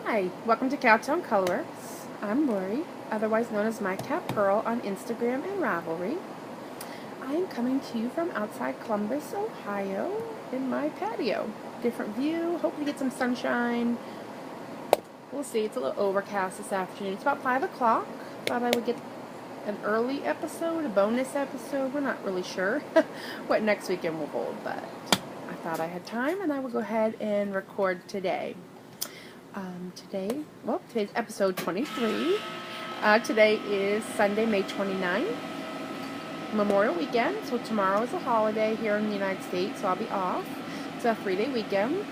Hi, welcome to Cowtown Colorworks. I'm Lori, otherwise known as My Cat Pearl on Instagram and Ravelry. I am coming to you from outside Columbus, Ohio, in my patio. Different view, hoping to get some sunshine. We'll see, it's a little overcast this afternoon. It's about 5 o'clock. Thought I would get an early episode, a bonus episode. We're not really sure what next weekend will hold, but I thought I had time and I would go ahead and record today. Today's episode 23. Today is Sunday, May 29th, Memorial Weekend. So tomorrow is a holiday here in the United States, so I'll be off. It's a 3-day weekend.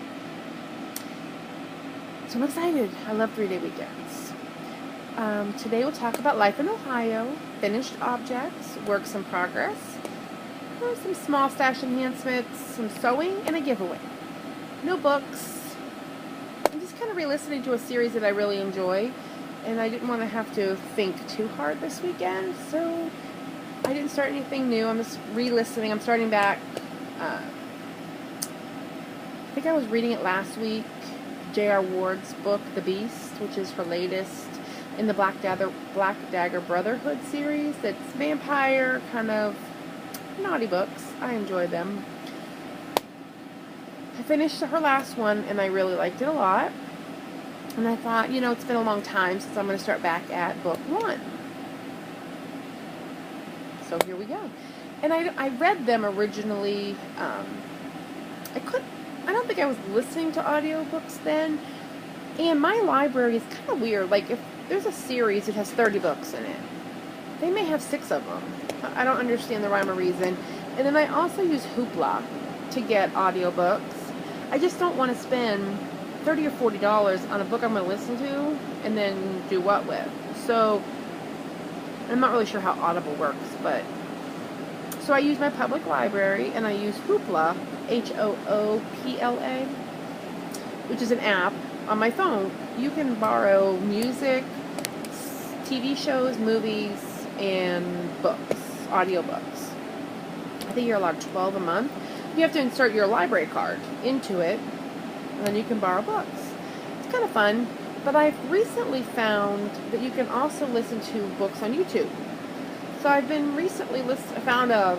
So I'm excited. I love 3-day weekends. Today we'll talk about life in Ohio, finished objects, works in progress, some small stash enhancements, some sewing, and a giveaway. No books. I'm just kind of re-listening to a series that I really enjoy, and I didn't want to have to think too hard this weekend, so I didn't start anything new. I'm just re-listening. I'm starting back. I think I was reading it last week, J.R. Ward's book, The Beast, which is her latest in the Black Dagger Brotherhood series. That's vampire, kind of naughty books. I enjoy them. I finished her last one, and I really liked it a lot. And I thought, it's been a long time since I'm going to start back at book 1. So here we go. And I read them originally. I don't think I was listening to audiobooks then. And my library is kind of weird. Like, if there's a series, it has 30 books in it. They may have 6 of them. I don't understand the rhyme or reason. And then I also use Hoopla to get audiobooks. I just don't want to spend $30 or $40 on a book I'm going to listen to and then do what with. So I'm not really sure how Audible works, but so I use my public library and I use Hoopla, Hoopla, which is an app on my phone. You can borrow music, TV shows, movies, and books, audiobooks. I think you're allowed 12 a month. You have to insert your library card into it, and then you can borrow books. It's kind of fun, but I've recently found that you can also listen to books on YouTube. So I've been recently found a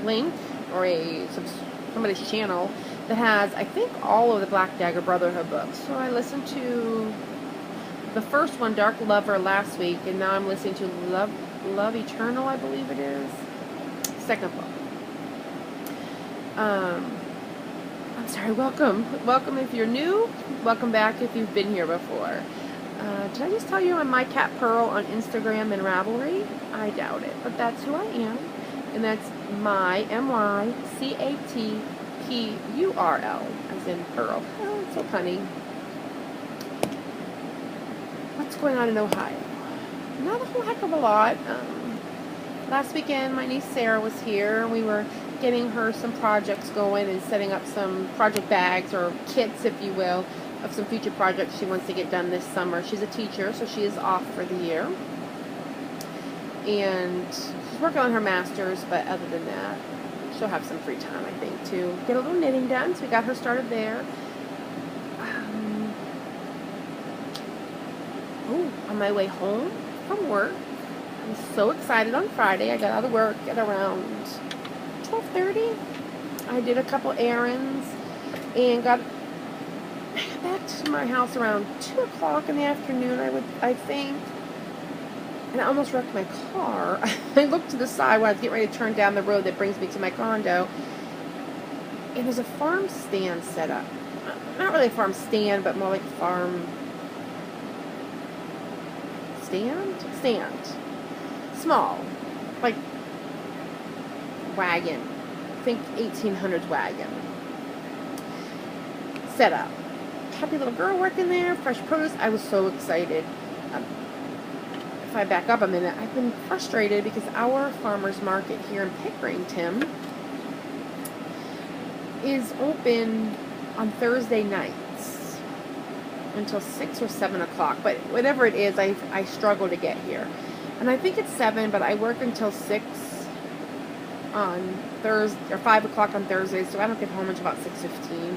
link or somebody's channel that has, I think, all of the Black Dagger Brotherhood books. So I listened to the first one, Dark Lover, last week, and now I'm listening to Love Eternal, I believe it is. Second book. I'm sorry, welcome if you're new, welcome back if you've been here before. Did I just tell you I'm My Cat Pearl on Instagram and Ravelry? I doubt it, but that's who I am, and that's my, MyCatPurl, as in Pearl. Oh, it's so funny. What's going on in Ohio? Not a whole heck of a lot. Last weekend, my niece Sarah was here. We were getting her some projects going and setting up some project bags or kits, if you will, of some future projects she wants to get done this summer. She's a teacher, so she is off for the year. And she's working on her master's, but other than that, she'll have some free time, I think, to get a little knitting done. So we got her started there. On my way home from work, I was so excited on Friday. I got out of work at around 12:30. I did a couple errands and got back to my house around 2 o'clock in the afternoon, I think. And I almost wrecked my car. I looked to the side when I was getting ready to turn down the road that brings me to my condo, and there's a farm stand set up. Not really a farm stand, but more like a farm stand. Small, like wagon. I think 1800s wagon. Set up. Happy little girl working there. Fresh produce. I was so excited. If I back up a minute, I've been frustrated because our farmer's market here in Pickerington is open on Thursday nights until 6 or 7 o'clock. But whatever it is, I struggle to get here. And I think it's 7, but I work until 6 on Thursday, or 5 o'clock on Thursday, so I don't get home until about 6:15.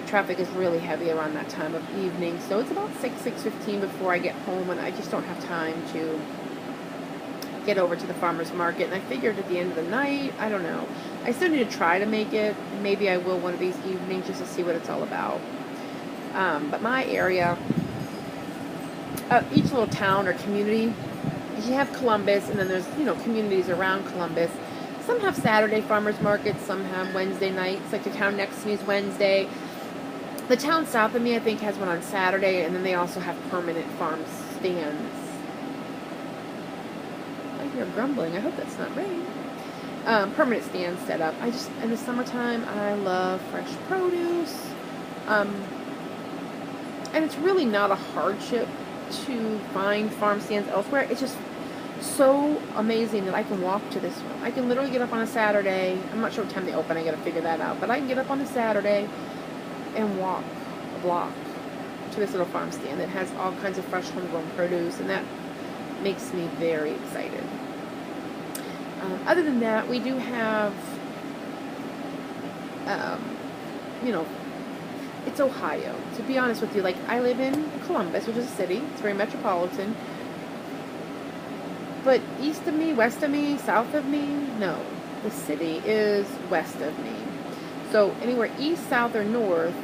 Traffic is really heavy around that time of evening, so it's about 6:15 before I get home, and I just don't have time to get over to the farmer's market. And I figured at the end of the night, I don't know, I still need to try to make it. Maybe I will one of these evenings just to see what it's all about. But my area, each little town or community, you have Columbus, and then there's, communities around Columbus. Some have Saturday farmers markets, some have Wednesday nights. Like the town next to me is Wednesday. The town south of me, I think, has one on Saturday, and then they also have permanent farm stands. I hear grumbling. I hope that's not rain. Permanent stands set up. In the summertime, I love fresh produce. And it's really not a hardship to find farm stands elsewhere. It's just so amazing that I can walk to this one. I can literally get up on a Saturday. I'm not sure what time they open. I got to figure that out. But I can get up on a Saturday and walk a block to this little farm stand that has all kinds of fresh homegrown produce, and that makes me very excited. Other than that, we do have, it's Ohio. To be honest with you, like, I live in Columbus, which is a city. It's very metropolitan. But east of me, west of me, south of me, no. The city is west of me. So anywhere east, south, or north,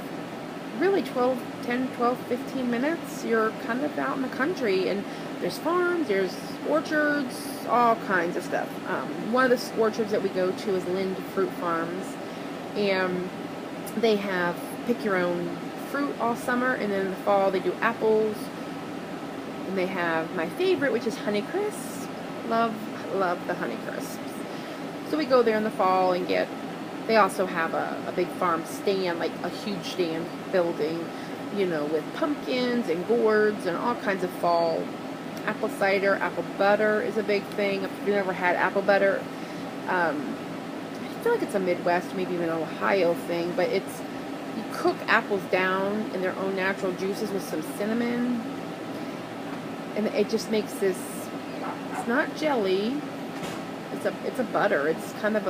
really 10, 12, 15 minutes, you're kind of out in the country. And there's farms, there's orchards, all kinds of stuff. One of the orchards that we go to is Lind Fruit Farms. And they have pick your own fruit all summer, and then in the fall they do apples. And they have my favorite, which is Honeycrisp. Love the Honeycrisps. So we go there in the fall and they also have a big farm stand, like a huge stand building, with pumpkins and gourds and all kinds of fall. Apple cider, apple butter is a big thing. If you've never had apple butter, I feel like it's a Midwest, maybe even an Ohio thing, but you cook apples down in their own natural juices with some cinnamon, and it just makes this, it's not jelly, it's a butter. It's kind of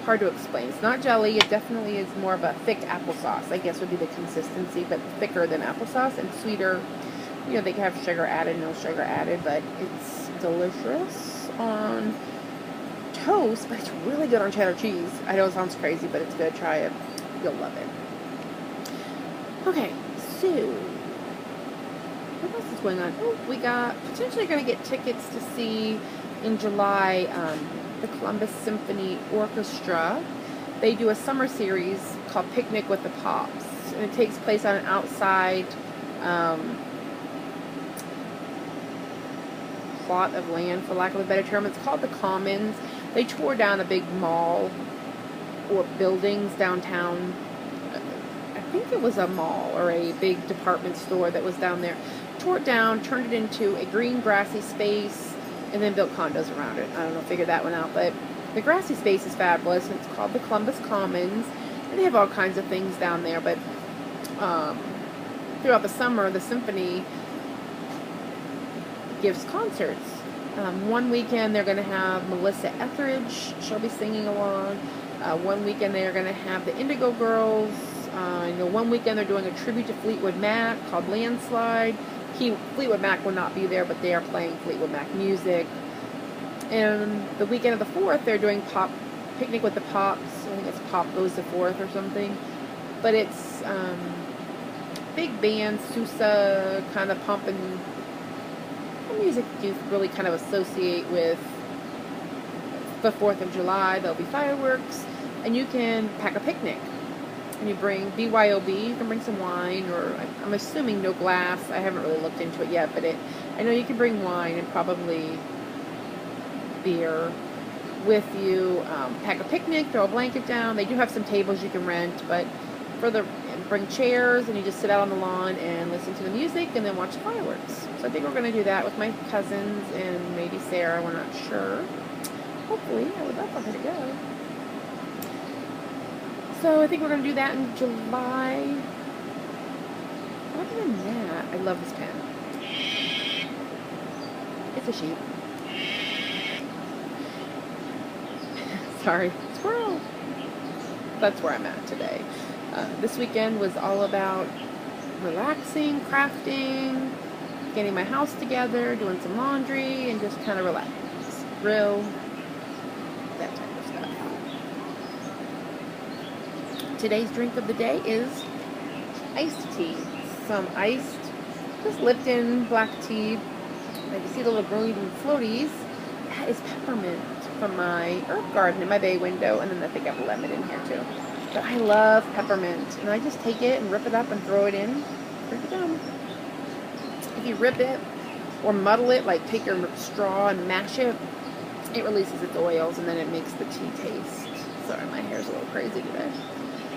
hard to explain. It's not jelly. It definitely is more of a thick applesauce, I guess would be the consistency, but thicker than applesauce and sweeter. They can have sugar added, no sugar added, but it's delicious on toast, but it's really good on cheddar cheese. I know it sounds crazy, but it's good. Try it. You'll love it. Okay, so what else is going on? Oh, we got potentially going to get tickets to see in July the Columbus Symphony Orchestra. They do a summer series called Picnic with the Pops, and it takes place on an outside plot of land, for lack of a better term. It's called the Commons. They tore down a big mall or buildings downtown. I think it was a mall or a big department store that was down there. Tore it down, turned it into a green grassy space, and then built condos around it. I don't know, figured that one out, but the grassy space is fabulous, and it's called the Columbus Commons, and they have all kinds of things down there. But throughout the summer, the symphony gives concerts. One weekend they're going to have Melissa Etheridge. She'll be singing along. One weekend they're going to have the Indigo Girls. One weekend they're doing a tribute to Fleetwood Mac called Landslide. Fleetwood Mac will not be there, but they are playing Fleetwood Mac music. And the weekend of the 4th, they're doing Picnic with the Pops. I think it's Pop Goes the 4th or something. But it's big band, Sousa, kind of pumping music you really kind of associate with the 4th of July. There'll be fireworks, and you can pack a picnic. And you bring BYOB, you can bring some wine, or I'm assuming no glass. I haven't really looked into it yet, but I know you can bring wine and probably beer with you. Pack a picnic, throw a blanket down. They do have some tables you can rent, but bring chairs, and you just sit out on the lawn and listen to the music and then watch the fireworks. So I think we're going to do that with my cousins and maybe Sarah. We're not sure. Hopefully, I would love for her to go. So I think we're going to do that in July. Other than that, I love this pen. It's a sheep. Sorry, squirrel. That's where I'm at today. This weekend was all about relaxing, crafting, getting my house together, doing some laundry, and just kind of relax. Grill, that type of stuff. Today's drink of the day is iced tea. Some iced, just Lipton black tea. I can see the little green floaties. That is peppermint from my herb garden in my bay window, and then I think I have lemon in here too. But I love peppermint, and I just take it and rip it up and throw it in. Drink it down. If you rip it or muddle it, like take your straw and mash it, it releases its oils, and then it makes the tea taste. Sorry, my hair's a little crazy today.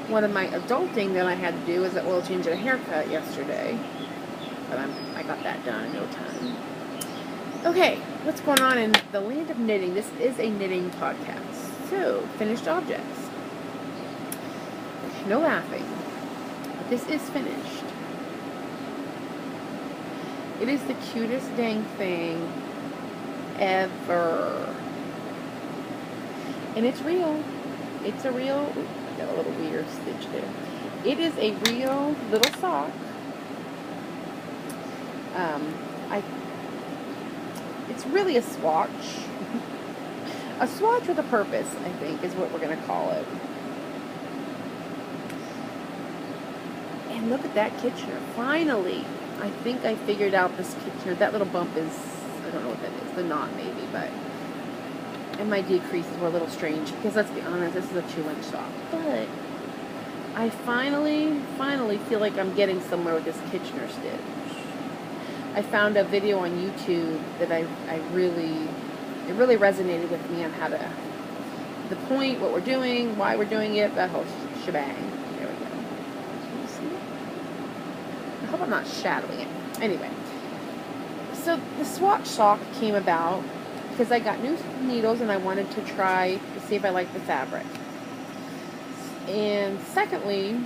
One of my adulting that I had to do was an oil change and a haircut yesterday, but I got that done in no time. Okay, what's going on in the land of knitting? This is a knitting podcast. So, finished objects. No laughing. But this is finished. It is the cutest dang thing ever. And it's real. It's a real... Ooh, I got a little weird stitch there. It is a real little sock. It's really a swatch. A swatch with a purpose, I think, is what we're going to call it. And look at that Kitchener. Finally, I think I figured out this Kitchener. That little bump is, I don't know what that is, the knot maybe, but, and my decreases were a little strange, because let's be honest, this is a 2-inch sock. But I finally feel like I'm getting somewhere with this Kitchener stitch. I found a video on YouTube that it really resonated with me on how to, the point, what we're doing, why we're doing it, that whole shebang. There we go. Can you see it? I hope I'm not shadowing it. Anyway, so the swatch sock came about because I got new needles and I wanted to try to see if I liked the fabric. And secondly,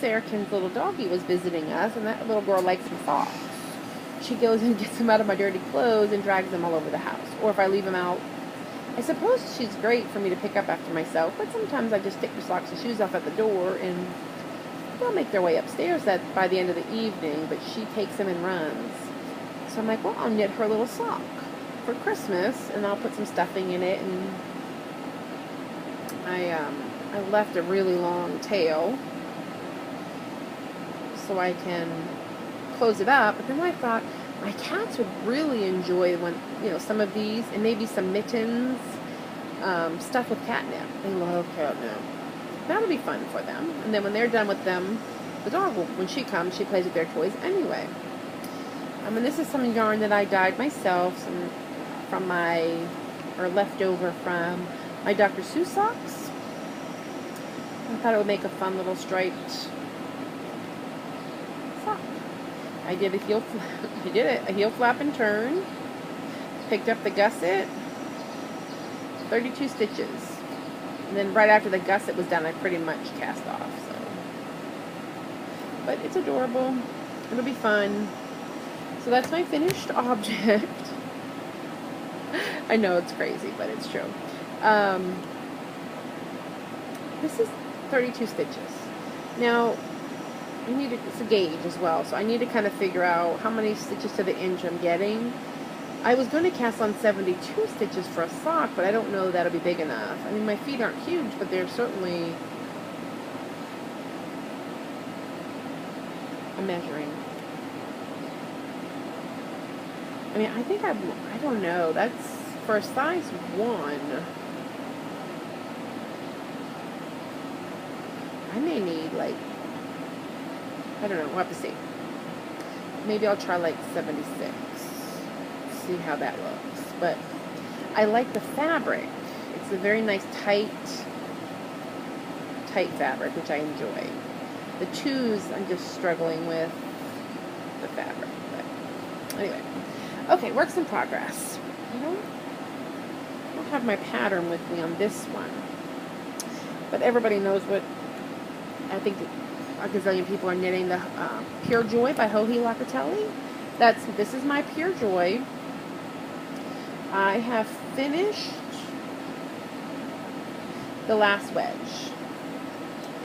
Sarahkin's little doggie was visiting us, and that little girl likes some socks. She goes and gets them out of my dirty clothes and drags them all over the house. Or if I leave them out, I suppose she's great for me to pick up after myself, but sometimes I just take the socks and shoes off at the door, and they'll make their way upstairs by the end of the evening, but she takes them and runs. So I'm like, well, I'll knit her a little sock for Christmas, and I'll put some stuffing in it, and I left a really long tail so I can close it up. But then I thought my cats would really enjoy some of these, and maybe some mittens, stuff with catnip. They love catnip. That'll be fun for them. And then when they're done with them, the dog will, when she comes, she plays with their toys anyway. And this is some yarn that I dyed myself, leftover from my Dr. Seuss socks. I thought it would make a fun little striped sock. I did a heel flap and turn. Picked up the gusset. 32 stitches. And then right after the gusset was done, I pretty much cast off. So, but it's adorable. It'll be fun. So that's my finished object. I know it's crazy, but it's true. This is 32 stitches. Now, it's a gauge as well, so I need to kind of figure out how many stitches to the inch I'm getting. I was going to cast on 72 stitches for a sock, but I don't know that'll be big enough. I mean, my feet aren't huge, but they're certainly... I'm measuring. I mean, I think I don't know. That's for a size 1. I may need, like, I don't know. We'll have to see. Maybe I'll try, like, 76. See how that looks. But I like the fabric. It's a very nice, tight fabric, which I enjoy. The 2s, I'm just struggling with the fabric. But anyway. Okay, works in progress. I don't have my pattern with me on this one. But everybody knows what, I think a gazillion people are knitting the Pure Joy by Joji Locatelli. This is my Pure Joy. I have finished the last wedge.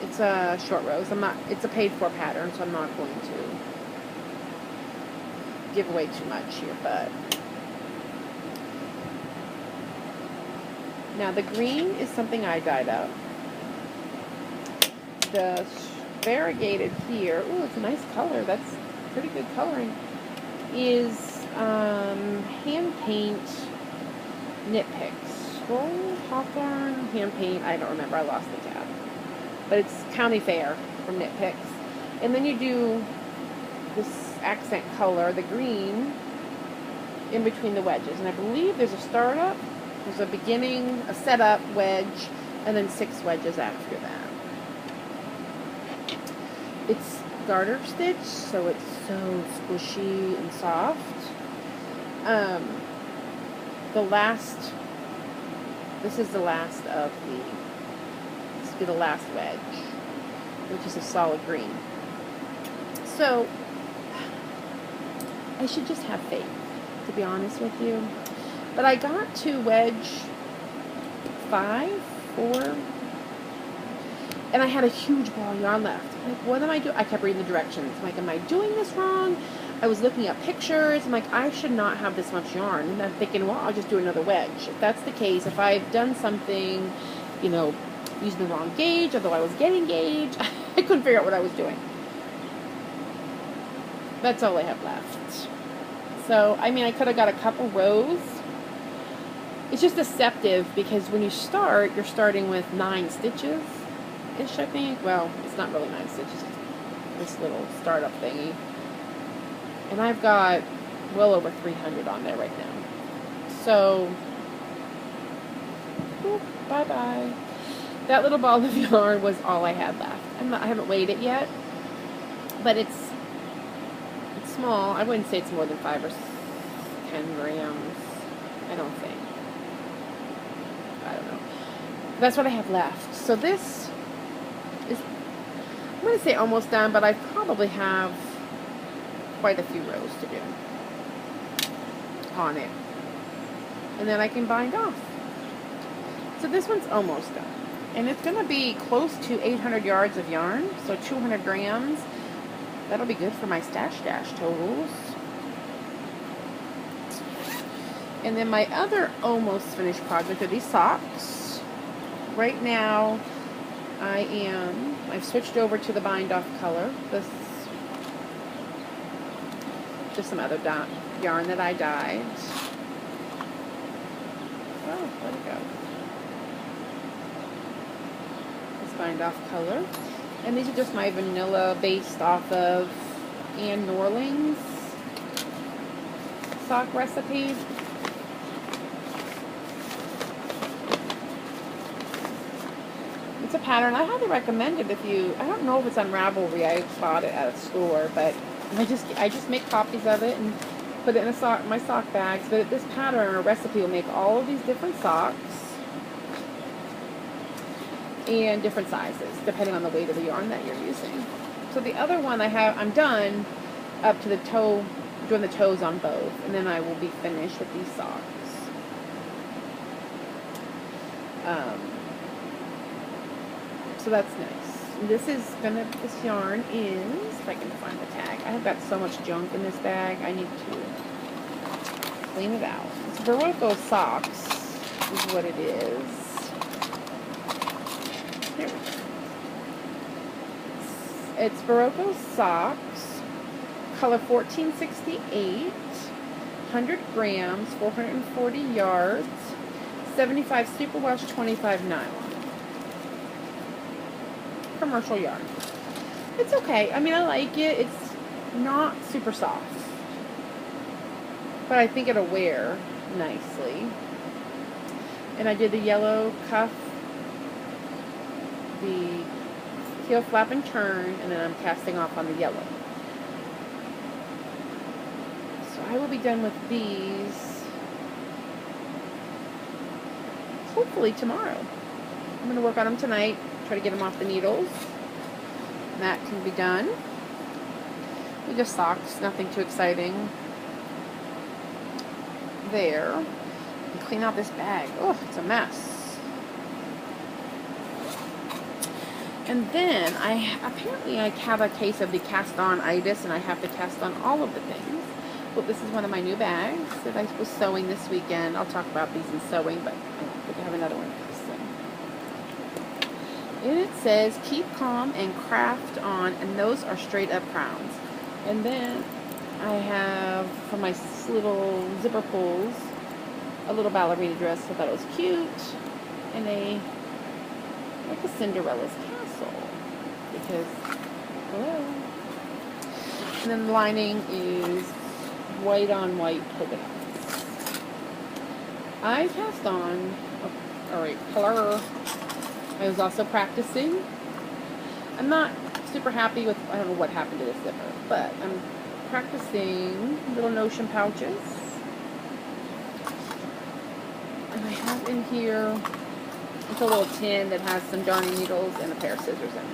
It's a short rows. It's a paid for pattern, so I'm not going to give away too much here, but now the green is something I dyed up. The variegated here, ooh, it's a nice color. That's pretty good coloring. Is hand paint knit picks. Scroll Hawthorne hand paint. I don't remember. I lost the tab. But it's County Fair from Knit Picks. And then you do this accent color, the green, in between the wedges. And I believe there's a startup, there's a beginning, a setup wedge, and then 6 wedges after that. It's garter stitch, so it's so squishy and soft. This is the last of this will be the last wedge, which is a solid green. So, I should just have faith, to be honest with you. But I got to wedge 5, 4, and I had a huge ball of yarn left. I'm like, what am I doing? I kept reading the directions. I'm like, am I doing this wrong? I was looking at pictures. I'm like, I should not have this much yarn. And I'm thinking, well, I'll just do another wedge. If that's the case, if I've done something, you know, using the wrong gauge, although I was getting gauge, I couldn't figure out what I was doing. That's all I have left. So, I mean, I could have got a couple rows. It's just deceptive because when you start, you're starting with 9 stitches-ish, I think. Well, it's not really 9 stitches. It's this little startup thingy. And I've got well over 300 on there right now. So, bye-bye. That little ball of yarn was all I had left. I haven't weighed it yet, but it's small. I wouldn't say it's more than 5 or 10 grams. I don't think. I don't know. That's what I have left. So this is, I'm going to say almost done, but I probably have quite a few rows to do on it. And then I can bind off. So this one's almost done. And it's going to be close to 800 yards of yarn, so 200 grams. That'll be good for my stash dash totals. And then my other almost finished project are these socks. Right now, I've switched over to the bind off color. This just some other yarn that I dyed. Oh, where'd it go? This bind off color. And these are just my vanilla based off of Ann Norling's sock recipe. It's a pattern. I highly recommend it if you, I don't know if it's on Ravelry. I bought it at a store, but I just make copies of it and put it in my sock bags. But this pattern or recipe will make all of these different socks and different sizes depending on the weight of the yarn that you're using. So the other one I'm done up to the toe, doing the toes on both, and then I will be finished with these socks. So that's nice. This yarn is, if I can find the tag, I have got so much junk in this bag, I need to clean it out. It's Barocco Socks is what it is. There we go. It's Barocco Socks, color 1468, 100 grams, 440 yards, 75 superwash, 25 nylon. Commercial yarn. It's okay. I mean, I like it. It's not super soft, but I think it'll wear nicely. And I did the yellow cuff, the heel flap and turn, and then I'm casting off on the yellow. So I will be done with these hopefully tomorrow. I'm going to work on them tonight. Try to get them off the needles. And that can be done. They're just socks, nothing too exciting. There. And clean out this bag. Oh, it's a mess. And then I have a case of the cast-on-itis, and I have to cast on all of the things. Well, this is one of my new bags that I was sewing this weekend. I'll talk about these in sewing, but I don't think I have another one. And it says, keep calm and craft on, and those are straight up crowns. And then I have, for my little zipper pulls, a little ballerina dress. I thought it was cute. And like a Cinderella's castle. Because, hello. And then the lining is white on white polka dots. I cast on, alright, color. I was also practicing. I'm not super happy with, I don't know what happened to this zipper, but I'm practicing little notion pouches. And I have in here, it's a little tin that has some darning needles and a pair of scissors in it.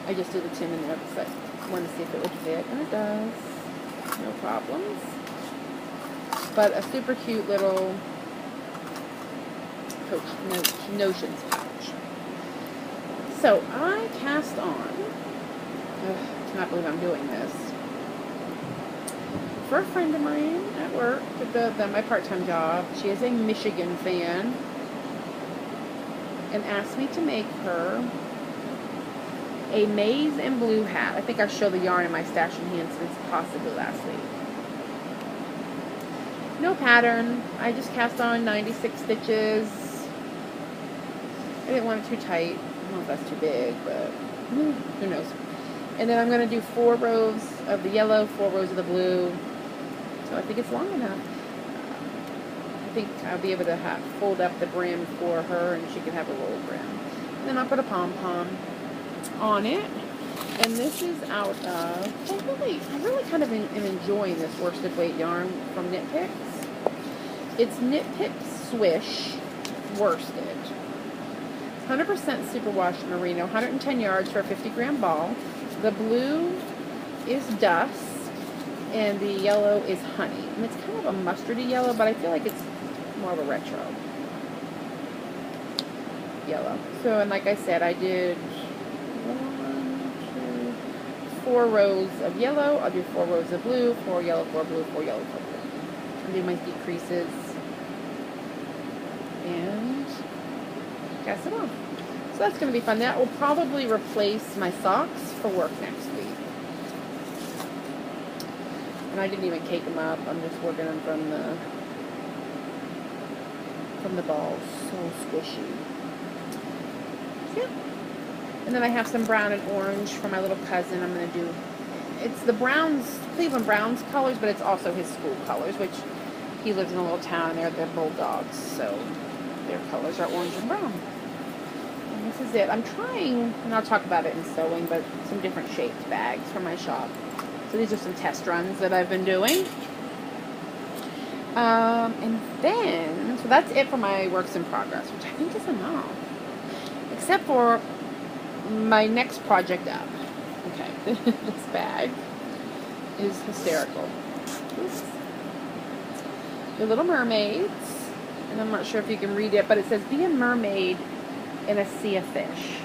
I just threw the tin in there because I wanted to see if it would fit, and it does. No problems. But a super cute little notions pouch. So I cast on, I cannot believe I'm doing this, for a friend of mine at work, at my part-time job. She is a Michigan fan, and asked me to make her a maize and blue hat. I think I showed the yarn in my stash enhancements possibly last week. No pattern. I just cast on 96 stitches. I didn't want it too tight. I don't know if that's too big, but who knows. And then I'm going to do 4 rows of the yellow, 4 rows of the blue. So I think it's long enough. I think I'll be able to fold up the brim for her, and she can have a roll brim. And then I'll put a pom-pom on it. And this is out of, I really kind of am enjoying this worsted weight yarn from Knit Picks. It's Knit Picks Swish worsted. 100% superwash merino, 110 yards for a 50-gram ball. The blue is dust, and the yellow is honey. And it's kind of a mustardy yellow, but I feel like it's more of a retro yellow. So, and like I said, I did 4 rows of yellow. I'll do 4 rows of blue, 4 yellow, 4 blue, 4 yellow, 4 blue. I'll do my decreases and cast it off. So that's going to be fun. That will probably replace my socks for work next week. And I didn't even cake them up. I'm just working them from the balls. So squishy. Yeah. And then I have some brown and orange for my little cousin. I'm going to do, it's the Browns, Cleveland Browns colors, but it's also his school colors, which he lives in a little town, and they're bulldogs, so their colors are orange and brown. And this is it. I'm trying, and I'll talk about it in sewing, but some different shaped bags from my shop. So these are some test runs that I've been doing. And then, so that's it for my works in progress, which I think is enough. Except for my next project up. Okay, this bag is hysterical. Oops. The Little Mermaids, and I'm not sure if you can read it, but it says, be a mermaid in a sea of fish.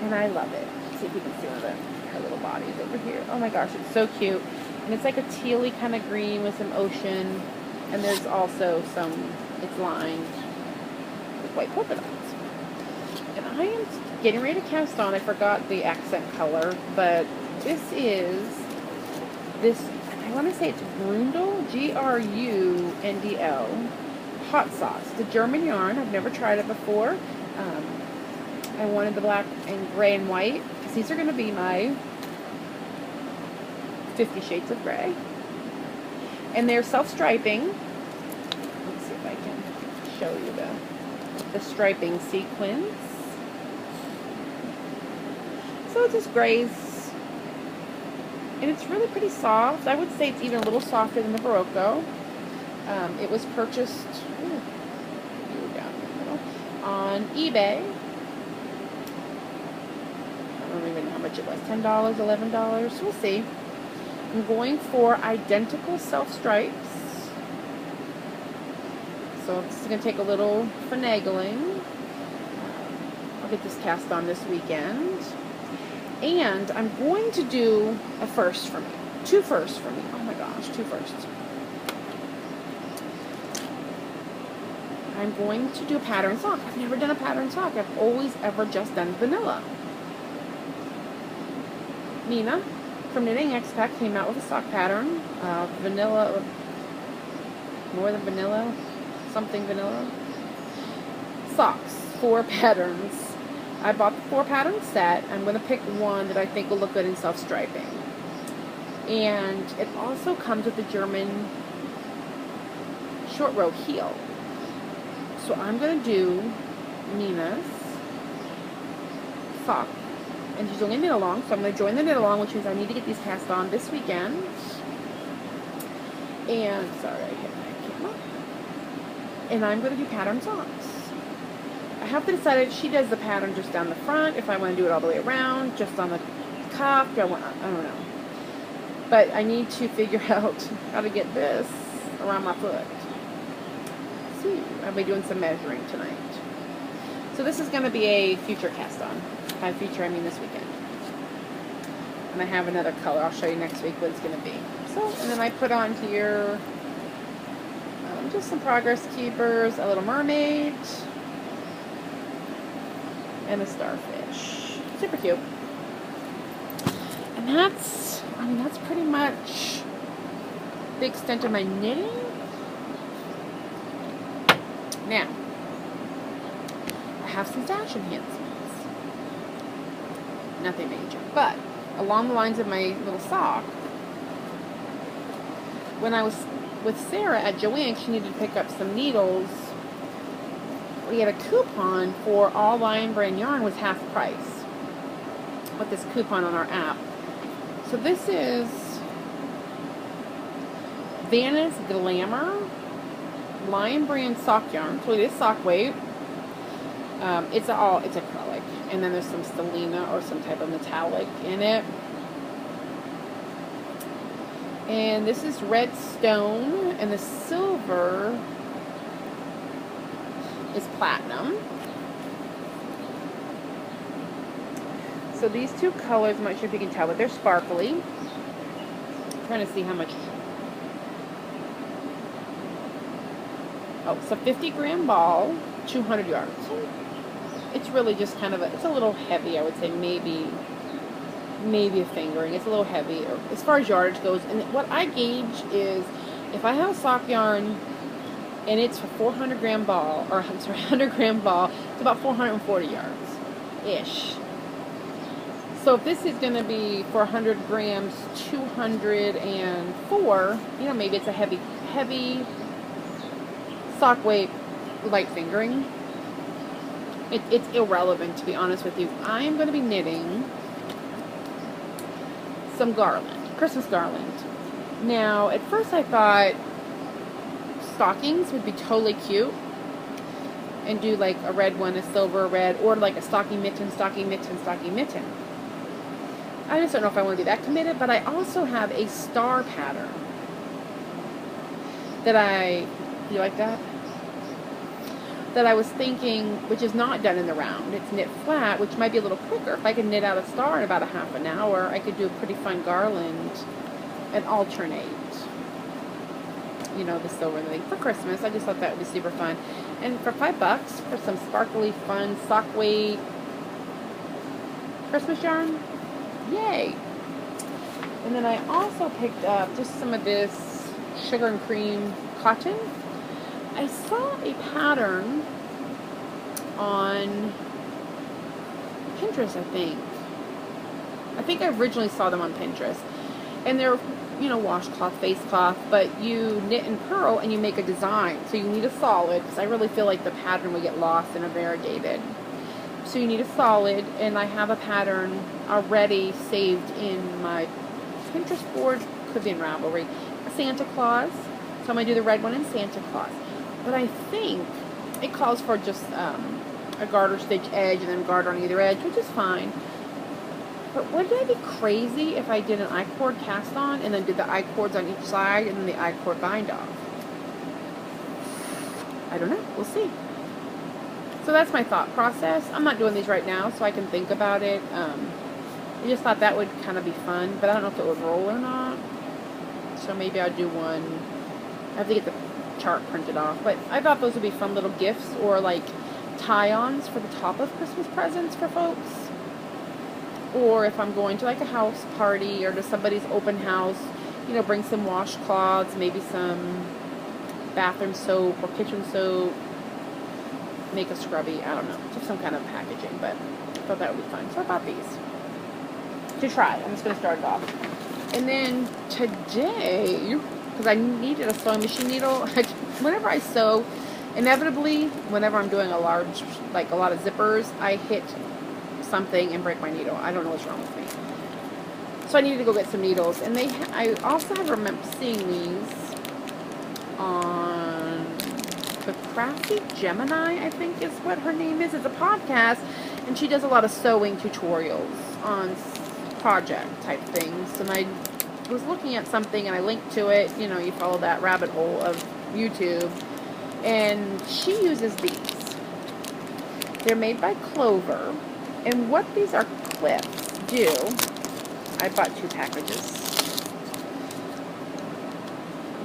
And I love it. Let's see if you can see one of her little bodies over here. Oh my gosh, it's so cute. And it's like a tealy kind of green with some ocean, and there's also some, it's lined with white polka dots. And I am getting ready to cast on. I forgot the accent color, but this is this, I want to say it's Grundel, G-R-U-N-D-L, hot sauce. It's a German yarn. I've never tried it before. I wanted the black and gray and white, because these are going to be my 50 Shades of Gray. And they're self-striping. Let's see if I can show you the striping sequence. So it's just grays, and it's really pretty soft. I would say it's even a little softer than the Barocco. It was purchased on eBay. I don't even know how much it was, $10, $11, we'll see. I'm going for identical self-stripes. So this is going to take a little finagling. get this cast on this weekend. And I'm going to do a first for me. 2 firsts for me. Oh my gosh, 2 firsts. I'm going to do a pattern sock. I've never done a pattern sock. I've always ever just done vanilla. Nina from Knitting Expat came out with a sock pattern. Vanilla, more than vanilla, something vanilla. Socks, 4 patterns. I bought the 4 pattern set. I'm going to pick one that I think will look good in self-striping. And it also comes with the German short row heel. So I'm going to do Nina's sock. And she's only knit along, so I'm going to join the knit along, which means I need to get these cast on this weekend. And, sorry, I hit my camera. And I'm going to do pattern socks. I have to decide if she does the pattern just down the front, if I want to do it all the way around, just on the cuff, I don't know. But I need to figure out how to get this around my foot. See, I'll be doing some measuring tonight. So this is going to be a future cast on. By future, I mean this weekend. And I have another color. I'll show you next week what it's going to be. So, and then I put on here just some progress keepers, a little mermaid, and a starfish. Super cute. And that's, I mean, that's pretty much the extent of my knitting. Now, I have some stash enhancements. Nothing major. But, along the lines of my little sock, when I was with Sarah at Joanne, she needed to pick up some needles. We had a coupon for all Lion Brand yarn was half price with this coupon on our app. So this is Vanna's Glamour Lion Brand sock yarn. So it is sock weight. It's acrylic, and then there's some stellina or some type of metallic in it. And this is red stone, and the silver is platinum. So these 2 colors, I'm not sure if you can tell, but they're sparkly. I'm trying to see how much. Oh, it's a 50-gram ball, 200 yards. It's really just kind of it's a little heavy, I would say, maybe a fingering. It's a little heavy as far as yardage goes. And what I gauge is if I have a sock yarn and it's a 400-gram ball, or I'm sorry, 100-gram ball, it's about 440 yards-ish. So if this is going to be for 100 grams, 204, you know, maybe it's a heavy sock weight, light fingering. It's irrelevant, to be honest with you. I am going to be knitting some garland, Christmas garland. Now, at first I thought stockings would be totally cute, and do like a red one, a silver, a red, or like a stocking mitten, stocking mitten, stocking mitten. I just don't know if I want to be that committed, but I also have a star pattern that you like that? That I was thinking, which is not done in the round. It's knit flat, which might be a little quicker. If I could knit out a star in about a half an hour, I could do a pretty fun garland and alternate, you know, the silver thing for Christmas. I just thought that would be super fun. And for $5 for some sparkly, fun, sock weight Christmas yarn, yay! And then I also picked up just some of this sugar and cream cotton. I saw a pattern on Pinterest, I think. I think I originally saw them on Pinterest. And they're, you know, washcloth, face cloth, but you knit and purl and you make a design. So you need a solid, because I really feel like the pattern would get lost in a variegated. So you need a solid, and I have a pattern already saved in my Pinterest board, could be in Ravelry. A Santa Claus. So I'm going to do the red one in Santa Claus. But I think it calls for just a garter stitch edge and then garter on either edge, which is fine. But wouldn't it be crazy if I did an I-cord cast on and then did the I-cords on each side and then the I-cord bind off? I don't know. We'll see. So that's my thought process. I'm not doing these right now, so I can think about it. I just thought that would kind of be fun, but I don't know if it would roll or not. So maybe I'll do one. I have to get the chart printed off, but I thought those would be fun little gifts, or like tie-ons for the top of Christmas presents for folks. Or if I'm going to like a house party or to somebody's open house, you know, bring some washcloths, maybe some bathroom soap or kitchen soap, make a scrubby, I don't know, just some kind of packaging, but I thought that would be fun. So I bought these to try. I'm just going to start it off. And then today, because I needed a sewing machine needle, whenever I sew, inevitably, whenever I'm doing a large, like a lot of zippers, I hit something and break my needle. I don't know what's wrong with me. So I needed to go get some needles. And I also have remember seeing these on the Crafty Gemini, I think is what her name is. It's a podcast, and she does a lot of sewing tutorials on project type things. And I was looking at something and I linked to it. You know, you follow that rabbit hole of YouTube. And she uses these. They're made by Clover. And what these are clips do, I bought 2 packages.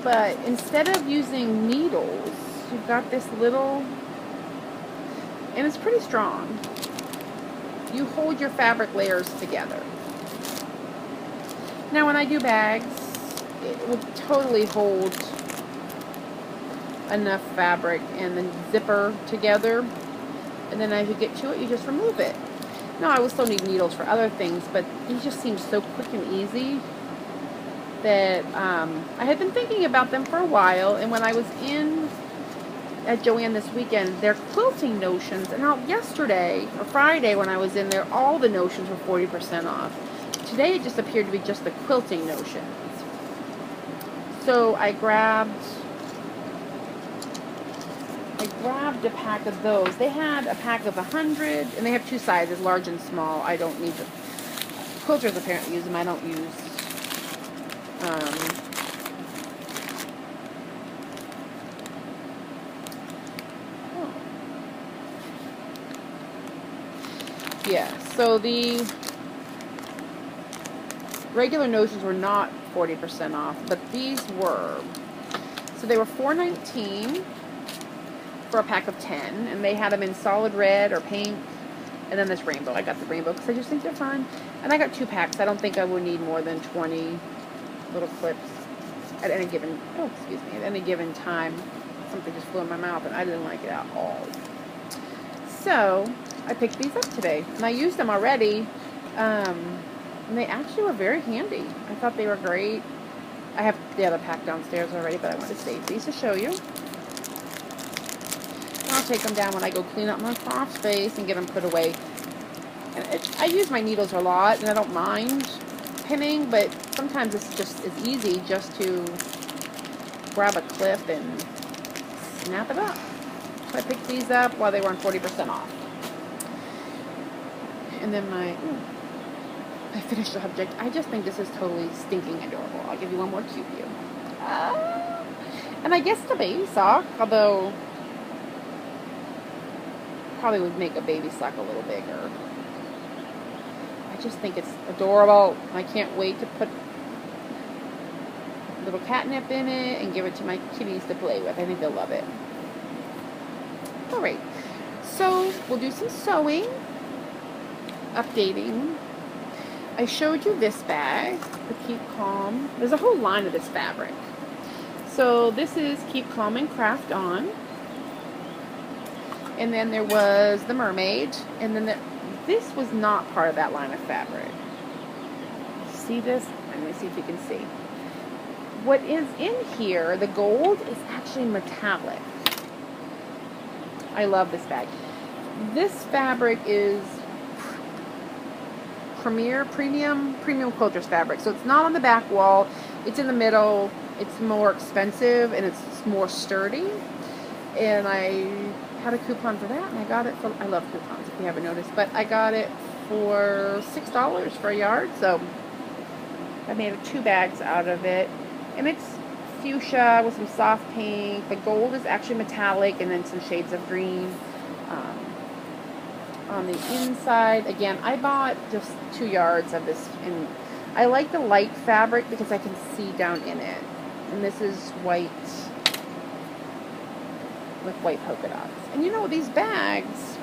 But instead of using needles, you've got this little, and it's pretty strong. You hold your fabric layers together. Now when I do bags, it will totally hold enough fabric and the zipper together, and then as you get to it, you just remove it. Now I will still need needles for other things, but these just seem so quick and easy that I had been thinking about them for a while. And when I was in at Joann this weekend, their quilting notions, and now yesterday or Friday when I was in there, all the notions were 40% off. Today it just appeared to be just the quilting notions. So I grabbed a pack of those. They had a pack of 100, and they have 2 sizes, large and small. I don't need them. Quilters apparently use them. I don't use. Yeah, so the regular notions were not 40% off, but these were. So they were $4.19 for a pack of 10, and they had them in solid red or pink, and then this rainbow. I got the rainbow because I just think they're fun. And I got 2 packs. I don't think I would need more than 20 little clips at any given, at any given time. Something just flew in my mouth, and I didn't like it at all. So I picked these up today, and I used them already, and they actually were very handy. I thought they were great. I have the other pack downstairs already, but I wanted to save these to show you. I'll take them down when I go clean up my craft space and get them put away. And I use my needles a lot, and I don't mind pinning, but sometimes it's just as easy just to grab a clip and snap it up. So I picked these up while they were on 40% off. And then my finished object. I just think this is totally stinking adorable. I'll give you one more cute view. And I guess it's a baby sock, although probably would make a baby sock a little bigger. I just think it's adorable. I can't wait to put a little catnip in it and give it to my kitties to play with. I think they'll love it. Alright, so we'll do some sewing, updating. I showed you this bag, the Keep Calm. There's a whole line of this fabric. So this is Keep Calm and Craft On. And then there was the Mermaid. And then this was not part of that line of fabric. See this? Let me see if you can see. What is in here, the gold, is actually metallic. I love this bag. This fabric is premium quilters fabric. So it's not on the back wall. It's in the middle. It's more expensive and it's more sturdy. And I had a coupon for that, and I got it for, I love coupons if you haven't noticed, but I got it for $6 for a yard. So I made 2 bags out of it. And it's with some soft pink. The gold is actually metallic, and then some shades of green. On the inside, again, I bought just 2 yards of this, and I like the light fabric because I can see down in it. And this is white with white polka dots. And you know, these bags,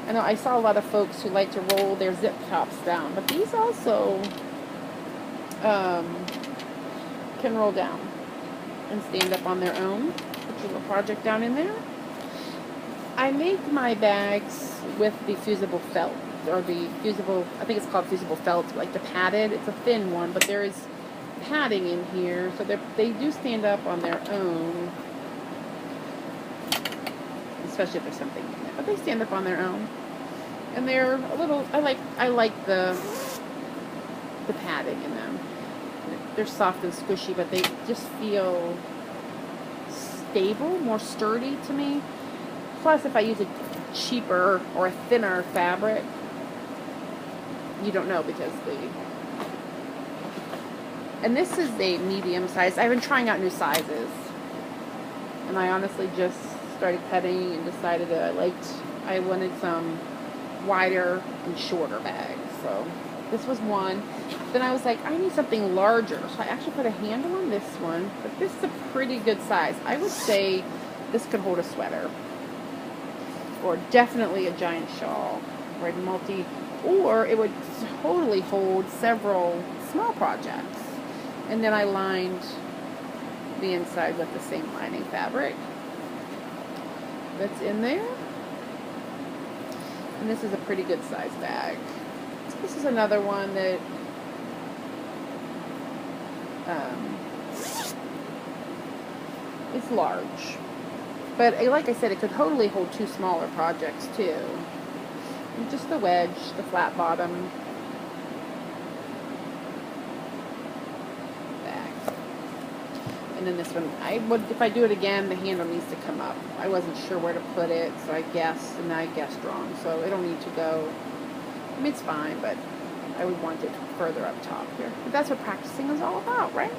I know I saw a lot of folks who like to roll their zip tops down, but these also can roll down and stand up on their own. Put your little project down in there. I make my bags with the fusible felt, or the fusible, I think it's called fusible felt, like the padded. It's a thin one, but there is padding in here, so they do stand up on their own, especially if there's something in it. But they stand up on their own, and they're a little. I like the padding in them. They're soft and squishy, but they just feel stable, more sturdy to me. Plus, if I use a cheaper or a thinner fabric, you don't know because and this is a medium size. I've been trying out new sizes, and I honestly just started cutting and decided that I wanted some wider and shorter bags. So this was one. Then I was like, I need something larger. So I actually put a handle on this one, but this is a pretty good size. I would say this could hold a sweater, or definitely a giant shawl, or or it would totally hold several small projects. And then I lined the inside with the same lining fabric that's in there. And this is a pretty good size bag. This is another one that is large. But like I said, it could totally hold 2 smaller projects too. And just the wedge, the flat bottom bag. And then this one, if I do it again, the handle needs to come up. I wasn't sure where to put it, so I guessed, and I guessed wrong. So it'll need to go. I mean, it's fine, but I would want it further up top here. But that's what practicing is all about, right?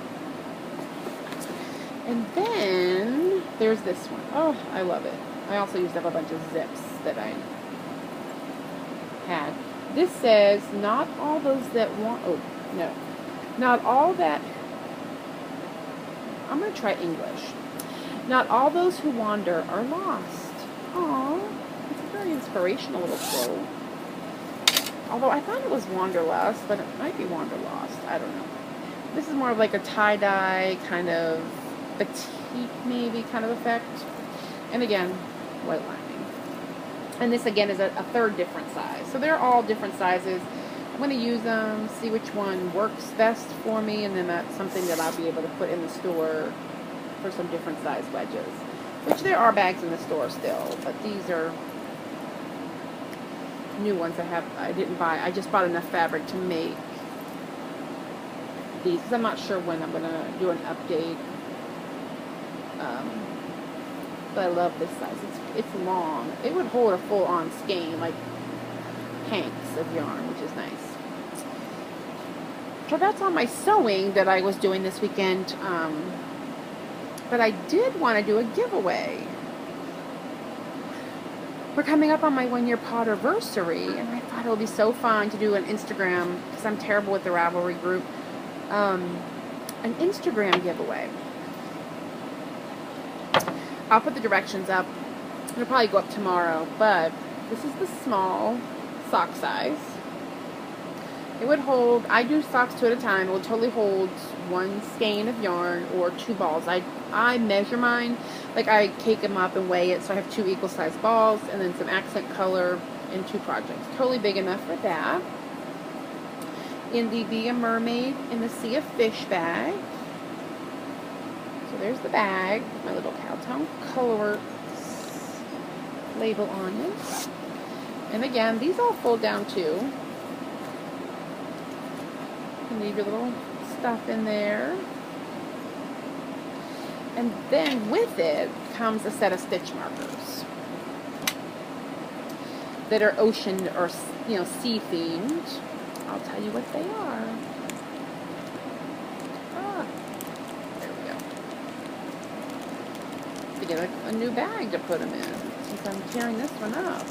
And then there's this one. Oh, I love it. I also used up a bunch of zips that I had. This says, not all those that want, oh, no. Not all that, I'm going to try English. Not all those who wander are lost. Aww, it's a very inspirational little quote. Although I thought it was wanderlust, but it might be wanderlost. I don't know. This is more of like a tie-dye kind of batik maybe kind of effect. And again, white lining. And this again is a third different size. So they're all different sizes. I'm going to use them, see which one works best for me, and then that's something that I'll be able to put in the store for some different size wedges. Which there are bags in the store still, but these are new ones I didn't buy. I just bought enough fabric to make these, because I'm not sure when I'm going to do an update. But I love this size. It's long. It would hold a full-on skein, like hanks of yarn, which is nice. So that's all my sewing that I was doing this weekend. But I did want to do a giveaway. We're coming up on my 1-year Potterversary, and I thought it would be so fun to do an Instagram, because I'm terrible with the Ravelry group, an Instagram giveaway. I'll put the directions up. It'll probably go up tomorrow, but this is the small sock size. It would hold, I do socks 2 at a time. It will totally hold 1 skein of yarn or 2 balls. I measure mine, like I cake them up and weigh it, so I have 2 equal sized balls and then some accent color and 2 projects. Totally big enough for that. In the Be a Mermaid in the Sea of Fish bag. So there's the bag, my little Cowtown Colorworks label on it. And again, these all fold down too. You leave your little stuff in there. And then with it comes a set of stitch markers that are ocean or, you know, sea themed. I'll tell you what they are. To get a new bag to put them in, since I'm tearing this one up.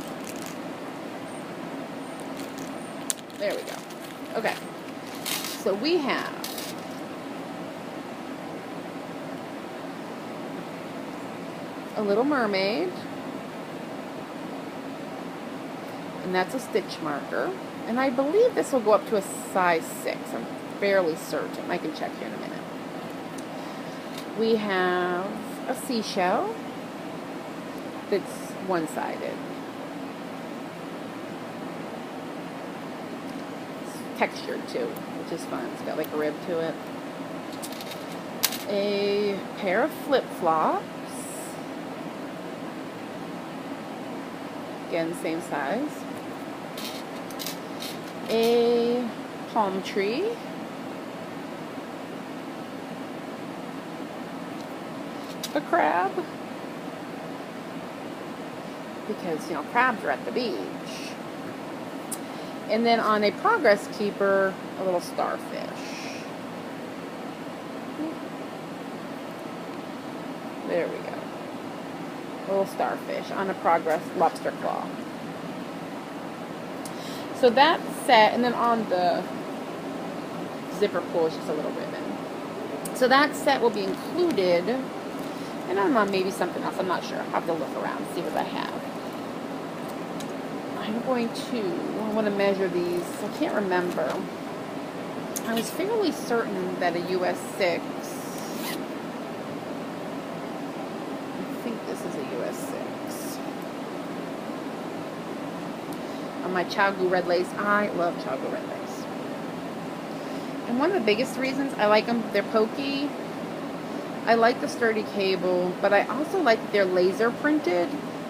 There we go. Okay. So we have a Little Mermaid. And that's a stitch marker. And I believe this will go up to a size 6. I'm fairly certain. I can check here in a minute. We have a seashell that's one-sided. It's textured too, which is fun. It's got like a rib to it. A pair of flip-flops. Again, same size. A palm tree. A crab. Because, you know, crabs are at the beach. And then on a progress keeper, a little starfish. There we go. A little starfish on a progress lobster claw. So that set, and then on the zipper pull is just a little ribbon. So that set will be included, and I don't know, maybe something else, I'm not sure. I'll have to look around, see what I have. I want to measure these. I can't remember. I was fairly certain that a US 6, I think this is a US 6. On my Cowtown red lace. I love Cowtown red lace. And one of the biggest reasons I like them, they're pokey. I like the sturdy cable, but I also like that they're laser printed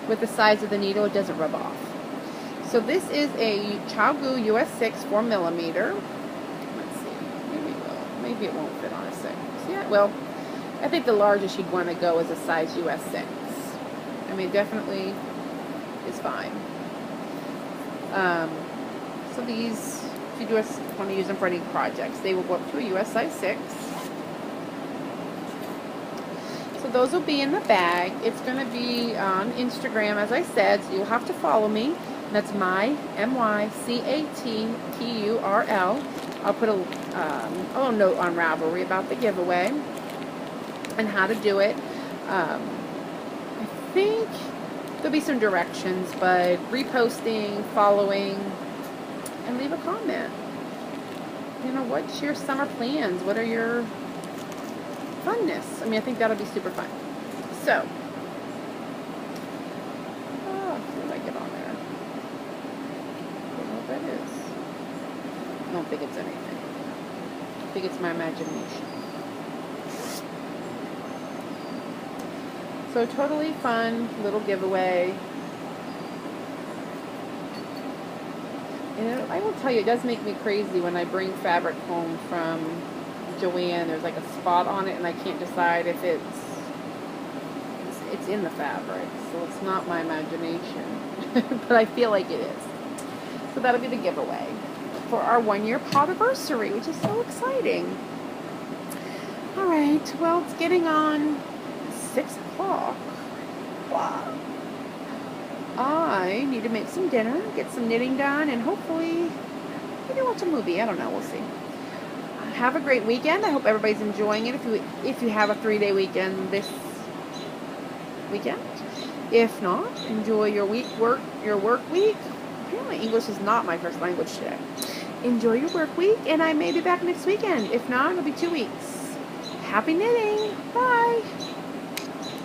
with the size of the needle. It doesn't rub off. So this is a Cowtown US 6 4mm. Let's see. Maybe it will. Maybe it won't fit on a 6. Yeah, well, I think the largest you'd want to go is a size US 6. I mean, definitely is fine. So these, if you just want to use them for any projects, they will go up to a US size 6. So those will be in the bag. It's going to be on Instagram, as I said, so you'll have to follow me. That's MyCatturl. I'll put a little note on Ravelry about the giveaway and how to do it. I think there'll be some directions, but reposting, following, and leave a comment. You know, what's your summer plans? What are your funness? I mean, I think that'll be super fun. So, what did I get on there? I don't know what that is. I don't think it's anything. I think it's my imagination. So totally fun little giveaway. And I will tell you, it does make me crazy when I bring fabric home from Joann. There's like a spot on it and I can't decide if it's in the fabric. So it's not my imagination. But I feel like it is. So that'll be the giveaway for our 1-year podiversary, which is so exciting. Alright, well, it's getting on 6 o'clock. Wow. I need to make some dinner, get some knitting done, and hopefully maybe watch a movie. I don't know. We'll see. Have a great weekend. I hope everybody's enjoying it. If you have a 3-day weekend this weekend. If not, enjoy your work week. Apparently English is not my first language today. Enjoy your work week, and I may be back next weekend. If not, it'll be 2 weeks. Happy knitting. Bye.